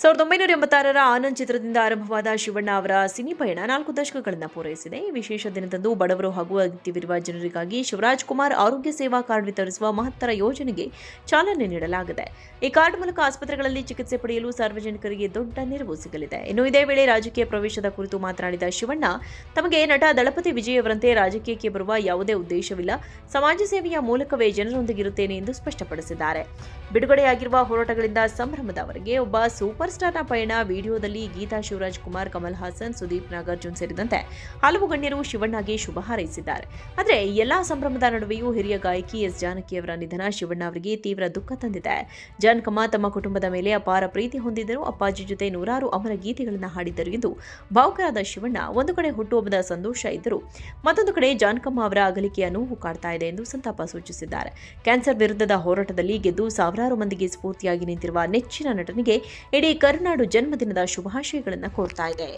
1986ರ ಆನಂದ್ ಚಿತ್ರದಿಂದ ಆರಂಭವಾದ ಶಿವಣ್ಣ ಅವರ ಸಿನಿ ಪಯಣ 4 ದಶಕಗಳನ್ನು ಪೂರೈಸಿದೆ. ಈ ವಿಶೇಷ ದಿನದಂದು ಬಡವರು ಹಾಗೂ ಅಗತ್ಯವಿರುವ ಜನರಿಗಾಗಿ ಶಿವರಾಜ್ ಕುಮಾರ್ ಆರೋಗ್ಯ ಸೇವಾ ಕಾರ್ಡ್ ವಿತರಿಸುವ ಮಹತ್ತರ ಯೋಜನೆಗೆ ಚಾಲನೆ ನೀಡಲಾಗಿದೆ. ಈ ಕಾರ್ಡ್ ಮೂಲಕ ಆಸ್ಪತ್ರೆಗಳಲ್ಲಿ ಚಿಕಿತ್ಸೆ ಪಡೆಯಲು ಸಾರ್ವಜನಿಕರಿಗೆ ದೊಡ್ಡ ನೆರವು ಸಿಗಲಿದೆ. ಇನ್ನು ಇದೇ ವೇಳೆ ರಾಜಕೀಯ ಪ್ರವೇಶದ ಕುರಿತು ಮಾತನಾಡಿದ ಶಿವಣ್ಣ, ತಮಗೆ ನಟ ದಳಪತಿ ವಿಜಯ್ ಅವರಂತೆ ರಾಜಕೀಯಕ್ಕೆ ಬರುವ ಯಾವುದೇ ಉದ್ದೇಶವಿಲ್ಲ, ಸಮಾಜ ಸೇವೆಯ ಮೂಲಕವೇ ಜನರೊಂದಿಗಿರುತ್ತೇನೆ ಎಂದು ಸ್ಪಷ್ಟಪಡಿಸಿದ್ದಾರೆ. ಬಿಡುಗಡೆಯಾಗಿರುವ ಹೋರಾಟಗಳಿಂದ ಸಂಭ್ರಮದವರೆಗೆ ಒಬ್ಬ ಸೂಪರ್ ಸ್ಟಾರ್ನ ಪಯಣ ವಿಡಿಯೋದಲ್ಲಿ ಗೀತಾ ಶಿವರಾಜ್ ಕುಮಾರ್, ಕಮಲ್ ಹಾಸನ್, ಸುದೀಪ್ ನಾಗಾರ್ಜುನ್ ಸೇರಿದಂತೆ ಹಲವು ಗಣ್ಯರು ಶಿವಣ್ಣಗೆ ಶುಭ ಹಾರೈಸಿದ್ದಾರೆ. ಆದರೆ ಈ ಎಲ್ಲಾ ಸಂಭ್ರಮದ ನಡುವೆಯೂ ಹಿರಿಯ ಗಾಯಕಿ ಎಸ್ ಜಾನಕಿ ಅವರ ನಿಧನ ಶಿವಣ್ಣ ಅವರಿಗೆ ತೀವ್ರ ದುಃಖ ತಂದಿದೆ. ಜಾನಕಮ್ಮ ತಮ್ಮ ಕುಟುಂಬದ ಮೇಲೆ ಅಪಾರ ಪ್ರೀತಿ ಹೊಂದಿದ್ದರು. ಅಪ್ಪಾಜಿ ಜೊತೆ ನೂರಾರು ಅಮರ ಗೀತೆಗಳನ್ನು ಹಾಡಿದ್ದರು ಎಂದು ಭಾವುಕರಾದ ಶಿವಣ್ಣ, ಒಂದು ಕಡೆ ಹುಟ್ಟುಹಬ್ಬದ ಸಂತೋಷ ಇದ್ದರು, ಮತ್ತೊಂದು ಕಡೆ ಜಾನಕಮ್ಮ ಅವರ ಅಗಲಿಕೆಯ ನೋವು ಕಾಡ್ತಾ ಇದೆ ಎಂದು ಸಂತಾಪ ಸೂಚಿಸಿದ್ದಾರೆ. ಕ್ಯಾನ್ಸರ್ ವಿರುದ್ಧದ ಹೋರಾಟದಲ್ಲಿ ಗೆದ್ದು ಸಾವಿರಾರು ಮಂದಿಗೆ ಸ್ಫೂರ್ತಿಯಾಗಿ ನಿಂತಿರುವ ನೆಚ್ಚಿನ ನಟನಿಗೆ ಇಡೀ ಕರುನಾಡು ಜನ್ಮದಿನದ ಶುಭಾಶಯಗಳನ್ನು ಕೋರ್ತಾ ಇದೆ.